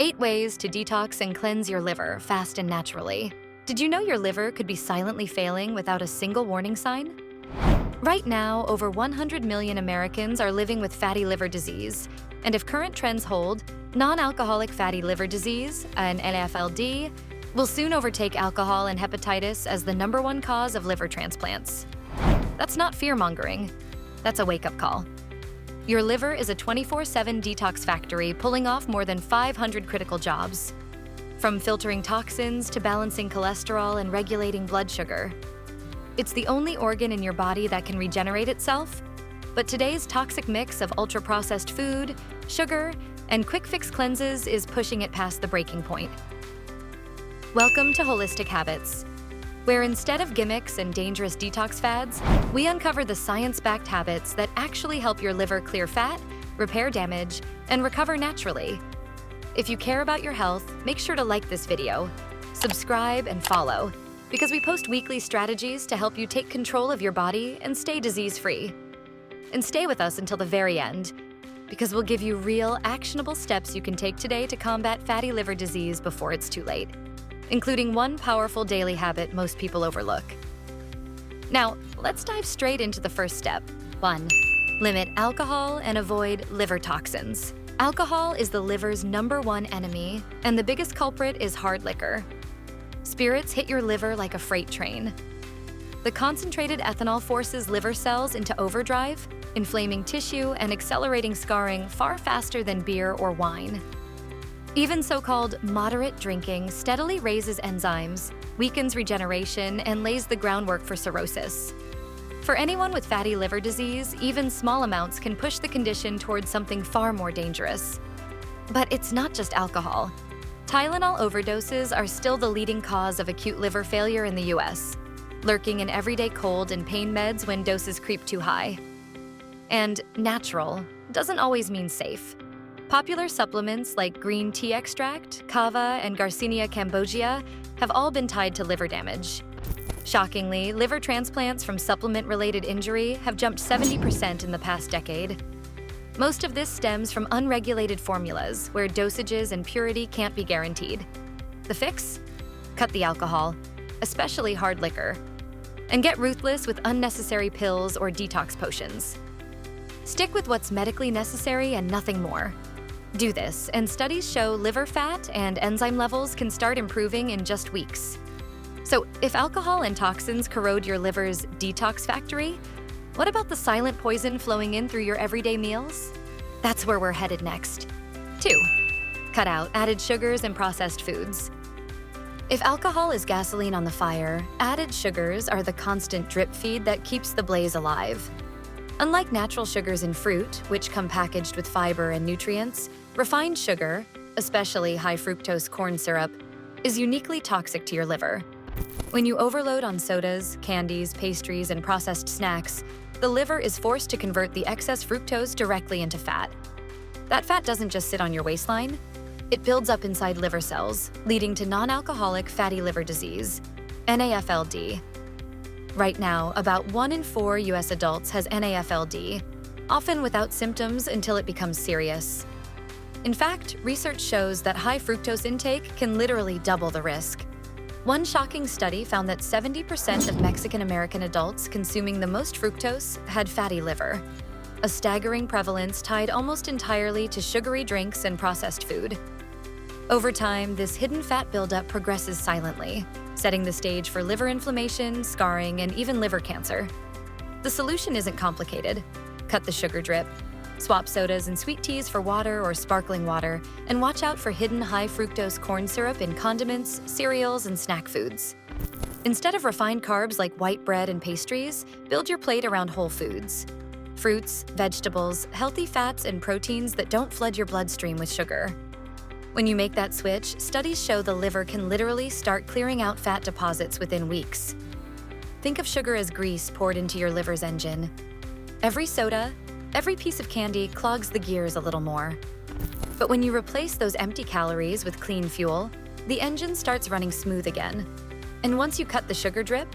8 ways to detox and cleanse your liver fast and naturally. Did you know your liver could be silently failing without a single warning sign? Right now, over 100 million Americans are living with fatty liver disease. And if current trends hold, non-alcoholic fatty liver disease, an NAFLD, will soon overtake alcohol and hepatitis as the #1 cause of liver transplants. That's not fear-mongering. That's a wake-up call. Your liver is a 24/7 detox factory pulling off more than 500 critical jobs. From filtering toxins to balancing cholesterol and regulating blood sugar. It's the only organ in your body that can regenerate itself, but today's toxic mix of ultra-processed food, sugar, and quick-fix cleanses is pushing it past the breaking point. Welcome to Holistic Habits, where instead of gimmicks and dangerous detox fads, we uncover the science-backed habits that actually help your liver clear fat, repair damage, and recover naturally. If you care about your health, make sure to like this video, subscribe, and follow, because we post weekly strategies to help you take control of your body and stay disease-free. And stay with us until the very end, because we'll give you real, actionable steps you can take today to combat fatty liver disease before it's too late, including one powerful daily habit most people overlook. Now, let's dive straight into the first step. 1. Limit alcohol and avoid liver toxins. Alcohol is the liver's #1 enemy, and the biggest culprit is hard liquor. Spirits hit your liver like a freight train. The concentrated ethanol forces liver cells into overdrive, inflaming tissue and accelerating scarring far faster than beer or wine. Even so-called moderate drinking steadily raises enzymes, weakens regeneration, and lays the groundwork for cirrhosis. For anyone with fatty liver disease, even small amounts can push the condition towards something far more dangerous. But it's not just alcohol. Tylenol overdoses are still the leading cause of acute liver failure in the US, lurking in everyday cold and pain meds when doses creep too high. And natural doesn't always mean safe. Popular supplements like green tea extract, kava, and Garcinia cambogia have all been tied to liver damage. Shockingly, liver transplants from supplement-related injury have jumped 70% in the past decade. Most of this stems from unregulated formulas where dosages and purity can't be guaranteed. The fix? Cut the alcohol, especially hard liquor, and get ruthless with unnecessary pills or detox potions. Stick with what's medically necessary and nothing more. Do this, and studies show liver fat and enzyme levels can start improving in just weeks. So, if alcohol and toxins corrode your liver's detox factory, what about the silent poison flowing in through your everyday meals? That's where we're headed next. 2. Cut out added sugars and processed foods. If alcohol is gasoline on the fire, added sugars are the constant drip feed that keeps the blaze alive. Unlike natural sugars in fruit, which come packaged with fiber and nutrients, refined sugar, especially high fructose corn syrup, is uniquely toxic to your liver. When you overload on sodas, candies, pastries, and processed snacks, the liver is forced to convert the excess fructose directly into fat. That fat doesn't just sit on your waistline, it builds up inside liver cells, leading to non-alcoholic fatty liver disease, NAFLD. Right now, about 1 in 4 US adults has NAFLD, often without symptoms until it becomes serious. In fact, research shows that high fructose intake can literally double the risk. One shocking study found that 70% of Mexican-American adults consuming the most fructose had fatty liver, a staggering prevalence tied almost entirely to sugary drinks and processed food. Over time, this hidden fat buildup progresses silently, setting the stage for liver inflammation, scarring, and even liver cancer. The solution isn't complicated. Cut the sugar drip. Swap sodas and sweet teas for water or sparkling water, and watch out for hidden high fructose corn syrup in condiments, cereals, and snack foods. Instead of refined carbs like white bread and pastries, build your plate around whole foods. Fruits, vegetables, healthy fats, and proteins that don't flood your bloodstream with sugar. When you make that switch, studies show the liver can literally start clearing out fat deposits within weeks. Think of sugar as grease poured into your liver's engine. Every soda, every piece of candy clogs the gears a little more. But when you replace those empty calories with clean fuel, the engine starts running smooth again. And once you cut the sugar drip,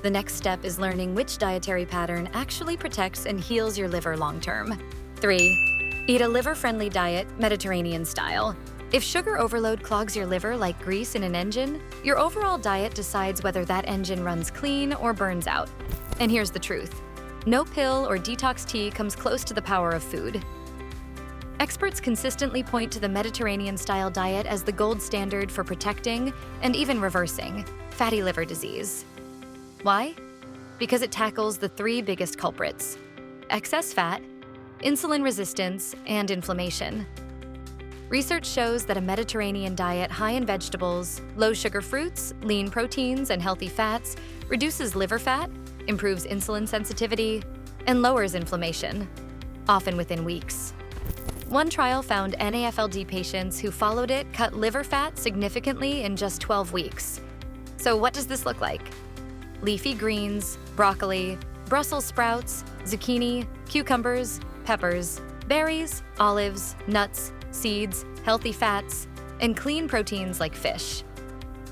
the next step is learning which dietary pattern actually protects and heals your liver long-term. 3. Eat a liver-friendly diet, Mediterranean style. If sugar overload clogs your liver like grease in an engine, your overall diet decides whether that engine runs clean or burns out. And here's the truth. No pill or detox tea comes close to the power of food. Experts consistently point to the Mediterranean-style diet as the gold standard for protecting and even reversing fatty liver disease. Why? Because it tackles the three biggest culprits: excess fat, insulin resistance, and inflammation. Research shows that a Mediterranean diet high in vegetables, low-sugar fruits, lean proteins, and healthy fats reduces liver fat, improves insulin sensitivity, and lowers inflammation, often within weeks. One trial found NAFLD patients who followed it cut liver fat significantly in just 12 weeks. So what does this look like? Leafy greens, broccoli, Brussels sprouts, zucchini, cucumbers, peppers, berries, olives, nuts, seeds, healthy fats, and clean proteins like fish.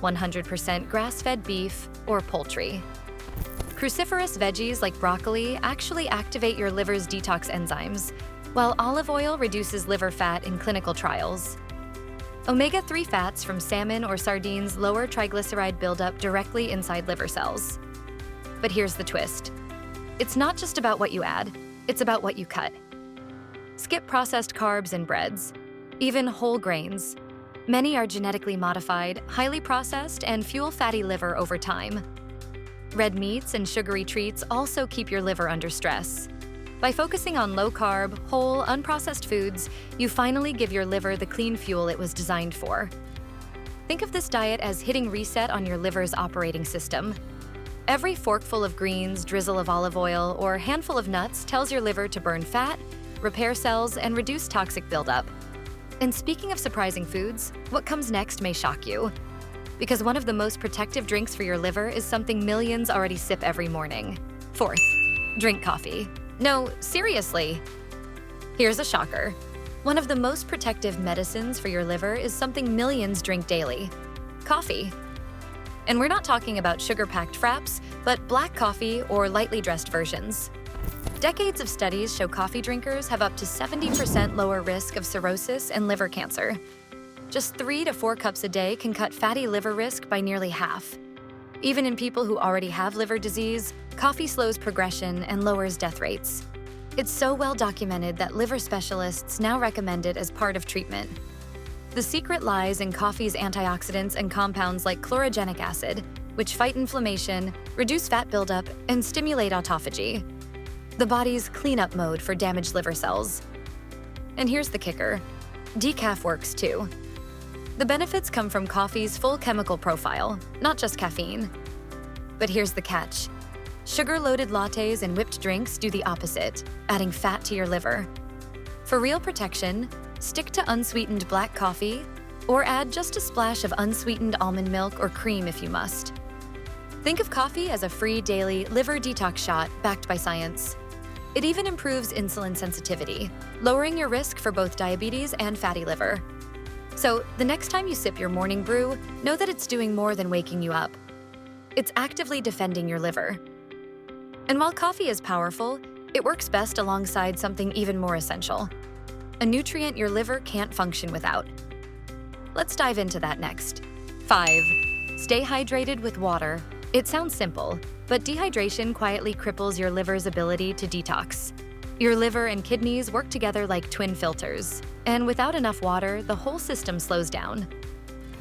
100% grass-fed beef or poultry. Cruciferous veggies like broccoli actually activate your liver's detox enzymes, while olive oil reduces liver fat in clinical trials. Omega-3 fats from salmon or sardines lower triglyceride buildup directly inside liver cells. But here's the twist. It's not just about what you add, it's about what you cut. Skip processed carbs and breads, even whole grains. Many are genetically modified, highly processed, and fuel fatty liver over time. Red meats and sugary treats also keep your liver under stress. By focusing on low-carb, whole, unprocessed foods, you finally give your liver the clean fuel it was designed for. Think of this diet as hitting reset on your liver's operating system. Every forkful of greens, drizzle of olive oil, or handful of nuts tells your liver to burn fat, repair cells, and reduce toxic buildup. And speaking of surprising foods, what comes next may shock you. Because one of the most protective drinks for your liver is something millions already sip every morning. Fourth, drink coffee. No, seriously. Here's a shocker. One of the most protective medicines for your liver is something millions drink daily: coffee. And we're not talking about sugar-packed fraps, but black coffee or lightly dressed versions. Decades of studies show coffee drinkers have up to 70% lower risk of cirrhosis and liver cancer. Just 3 to 4 cups a day can cut fatty liver risk by nearly half. Even in people who already have liver disease, coffee slows progression and lowers death rates. It's so well documented that liver specialists now recommend it as part of treatment. The secret lies in coffee's antioxidants and compounds like chlorogenic acid, which fight inflammation, reduce fat buildup, and stimulate autophagy, the body's cleanup mode for damaged liver cells. And here's the kicker. Decaf works too. The benefits come from coffee's full chemical profile, not just caffeine. But here's the catch. Sugar-loaded lattes and whipped drinks do the opposite, adding fat to your liver. For real protection, stick to unsweetened black coffee, or add just a splash of unsweetened almond milk or cream if you must. Think of coffee as a free daily liver detox shot backed by science. It even improves insulin sensitivity, lowering your risk for both diabetes and fatty liver. So the next time you sip your morning brew, know that it's doing more than waking you up. It's actively defending your liver. And while coffee is powerful, it works best alongside something even more essential: a nutrient your liver can't function without. Let's dive into that next. 5. Stay hydrated with water. It sounds simple, but dehydration quietly cripples your liver's ability to detox. Your liver and kidneys work together like twin filters, and without enough water, the whole system slows down.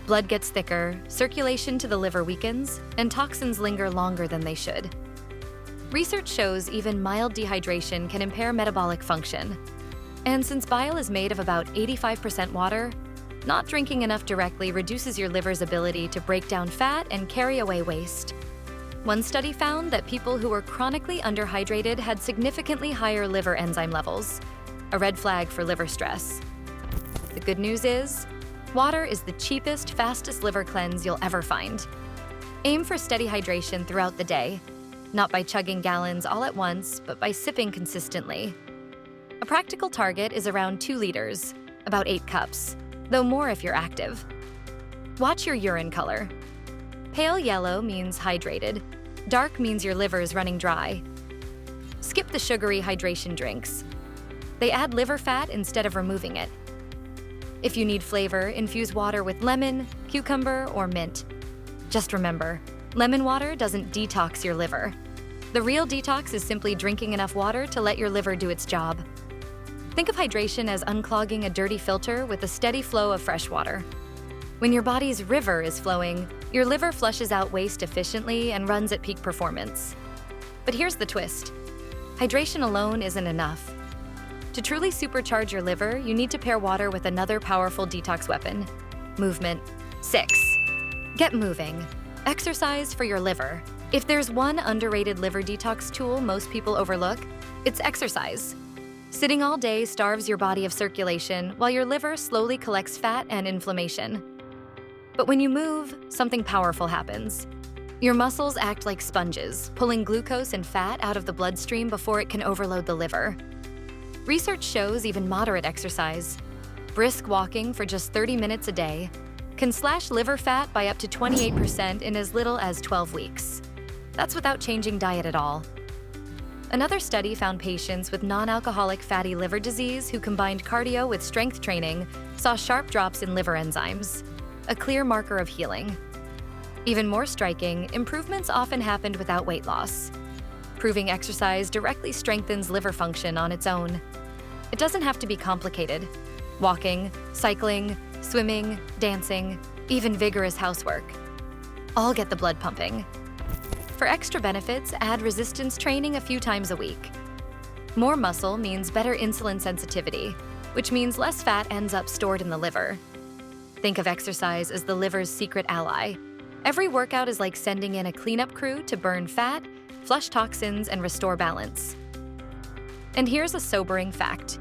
Blood gets thicker, circulation to the liver weakens, and toxins linger longer than they should. Research shows even mild dehydration can impair metabolic function. And since bile is made of about 85% water, not drinking enough directly reduces your liver's ability to break down fat and carry away waste. One study found that people who were chronically underhydrated had significantly higher liver enzyme levels, a red flag for liver stress. The good news is, water is the cheapest, fastest liver cleanse you'll ever find. Aim for steady hydration throughout the day, not by chugging gallons all at once, but by sipping consistently. A practical target is around 2 liters, about 8 cups, though more if you're active. Watch your urine color. Pale yellow means hydrated. Dark means your liver is running dry. Skip the sugary hydration drinks. They add liver fat instead of removing it. If you need flavor, infuse water with lemon, cucumber, or mint. Just remember, lemon water doesn't detox your liver. The real detox is simply drinking enough water to let your liver do its job. Think of hydration as unclogging a dirty filter with a steady flow of fresh water. When your body's river is flowing, your liver flushes out waste efficiently and runs at peak performance. But here's the twist. Hydration alone isn't enough. To truly supercharge your liver, you need to pair water with another powerful detox weapon: movement. 6. Get moving. Exercise for your liver. If there's one underrated liver detox tool most people overlook, it's exercise. Sitting all day starves your body of circulation while your liver slowly collects fat and inflammation. But when you move, something powerful happens. Your muscles act like sponges, pulling glucose and fat out of the bloodstream before it can overload the liver. Research shows even moderate exercise, brisk walking for just 30 minutes a day, can slash liver fat by up to 28% in as little as 12 weeks. That's without changing diet at all. Another study found patients with non-alcoholic fatty liver disease who combined cardio with strength training saw sharp drops in liver enzymes, a clear marker of healing. Even more striking, improvements often happened without weight loss, proving exercise directly strengthens liver function on its own. It doesn't have to be complicated. Walking, cycling, swimming, dancing, even vigorous housework. All get the blood pumping. For extra benefits, add resistance training a few times a week. More muscle means better insulin sensitivity, which means less fat ends up stored in the liver. Think of exercise as the liver's secret ally. Every workout is like sending in a cleanup crew to burn fat, flush toxins, and restore balance. And here's a sobering fact.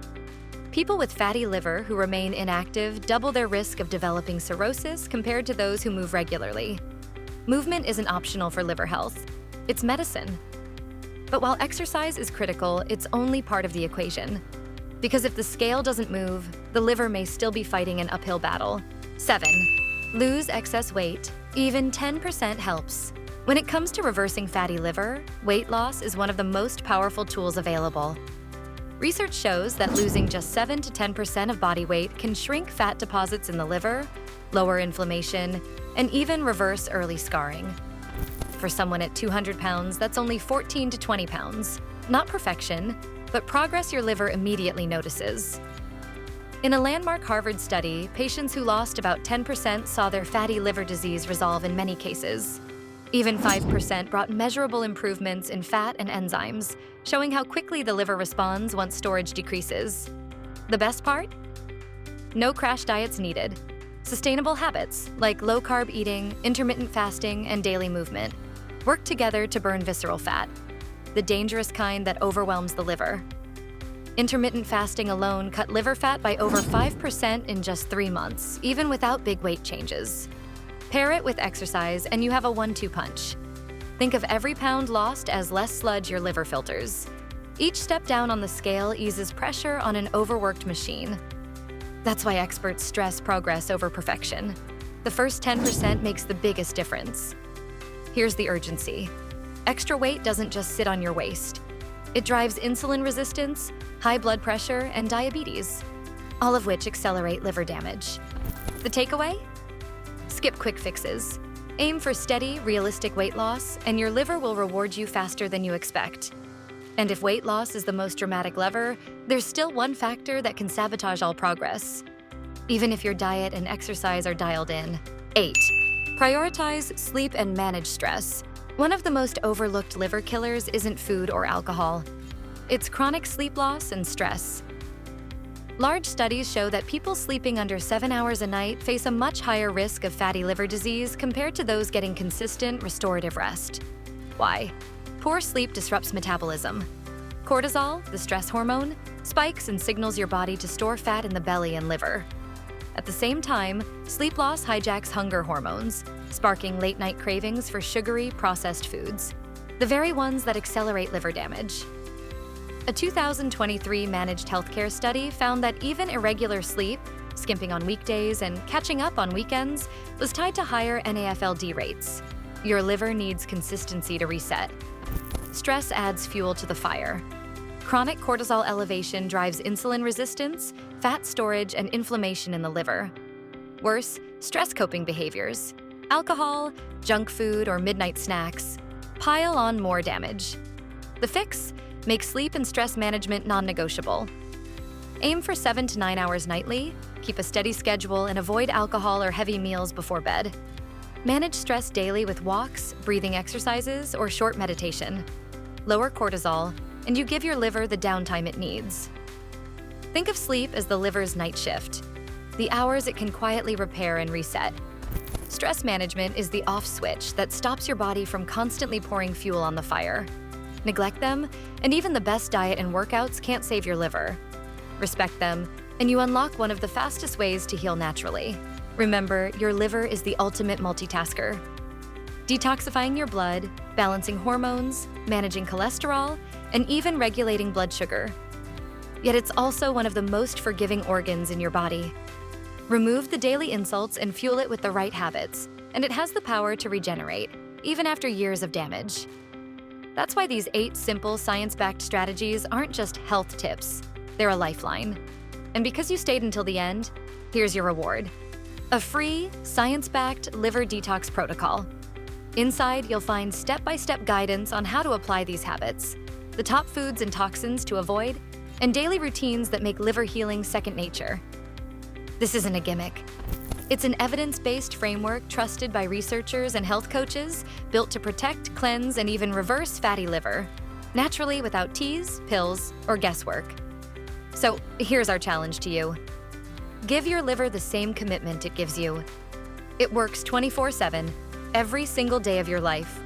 People with fatty liver who remain inactive double their risk of developing cirrhosis compared to those who move regularly. Movement isn't optional for liver health. It's medicine. But while exercise is critical, it's only part of the equation. Because if the scale doesn't move, the liver may still be fighting an uphill battle. 7. Lose excess weight. Even 10% helps. When it comes to reversing fatty liver, weight loss is one of the most powerful tools available. Research shows that losing just 7 to 10% of body weight can shrink fat deposits in the liver, lower inflammation, and even reverse early scarring. For someone at 200 pounds, that's only 14 to 20 pounds. Not perfection, but progress your liver immediately notices. In a landmark Harvard study, patients who lost about 10% saw their fatty liver disease resolve in many cases. Even 5% brought measurable improvements in fat and enzymes, showing how quickly the liver responds once storage decreases. The best part? No crash diets needed. Sustainable habits, like low-carb eating, intermittent fasting, and daily movement, work together to burn visceral fat, the dangerous kind that overwhelms the liver. Intermittent fasting alone cut liver fat by over 5% in just 3 months, even without big weight changes. Pair it with exercise and you have a 1-2 punch. Think of every pound lost as less sludge your liver filters. Each step down on the scale eases pressure on an overworked machine. That's why experts stress progress over perfection. The first 10% makes the biggest difference. Here's the urgency. Extra weight doesn't just sit on your waist. It drives insulin resistance, high blood pressure, and diabetes, all of which accelerate liver damage. The takeaway? Skip quick fixes. Aim for steady, realistic weight loss, and your liver will reward you faster than you expect. And if weight loss is the most dramatic lever, there's still one factor that can sabotage all progress, even if your diet and exercise are dialed in. 8. Prioritize sleep and manage stress. One of the most overlooked liver killers isn't food or alcohol. It's chronic sleep loss and stress. Large studies show that people sleeping under 7 hours a night face a much higher risk of fatty liver disease compared to those getting consistent, restorative rest. Why? Poor sleep disrupts metabolism. Cortisol, the stress hormone, spikes and signals your body to store fat in the belly and liver. At the same time, sleep loss hijacks hunger hormones, sparking late-night cravings for sugary, processed foods, the very ones that accelerate liver damage. A 2023 managed healthcare study found that even irregular sleep, skimping on weekdays, and catching up on weekends was tied to higher NAFLD rates. Your liver needs consistency to reset. Stress adds fuel to the fire. Chronic cortisol elevation drives insulin resistance, fat storage and inflammation in the liver. Worse, stress coping behaviors, alcohol, junk food, or midnight snacks pile on more damage. The fix? Make sleep and stress management non-negotiable. Aim for 7 to 9 hours nightly, keep a steady schedule, and avoid alcohol or heavy meals before bed. Manage stress daily with walks, breathing exercises, or short meditation. Lower cortisol, and you give your liver the downtime it needs. Think of sleep as the liver's night shift, the hours it can quietly repair and reset. Stress management is the off switch that stops your body from constantly pouring fuel on the fire. Neglect them, and even the best diet and workouts can't save your liver. Respect them, and you unlock one of the fastest ways to heal naturally. Remember, your liver is the ultimate multitasker. Detoxifying your blood, balancing hormones, managing cholesterol, and even regulating blood sugar. Yet it's also one of the most forgiving organs in your body. Remove the daily insults and fuel it with the right habits, and it has the power to regenerate, even after years of damage. That's why these 8 simple science-backed strategies aren't just health tips, they're a lifeline. And because you stayed until the end, here's your reward. A free, science-backed liver detox protocol. Inside, you'll find step-by-step guidance on how to apply these habits, the top foods and toxins to avoid, and daily routines that make liver healing second nature. This isn't a gimmick. It's an evidence-based framework trusted by researchers and health coaches, built to protect, cleanse, and even reverse fatty liver, naturally without teas, pills, or guesswork. So here's our challenge to you. Give your liver the same commitment it gives you. It works 24/7, every single day of your life.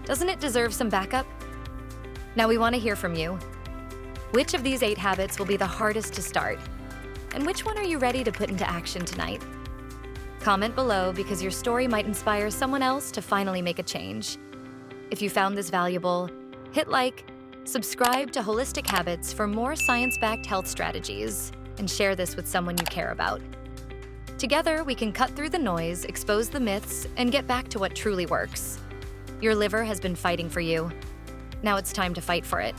Doesn't it deserve some backup? Now we want to hear from you. Which of these 8 habits will be the hardest to start? And which one are you ready to put into action tonight? Comment below, because your story might inspire someone else to finally make a change. If you found this valuable, hit like, subscribe to Holistic Habits for more science-backed health strategies, and share this with someone you care about. Together, we can cut through the noise, expose the myths, and get back to what truly works. Your liver has been fighting for you. Now it's time to fight for it.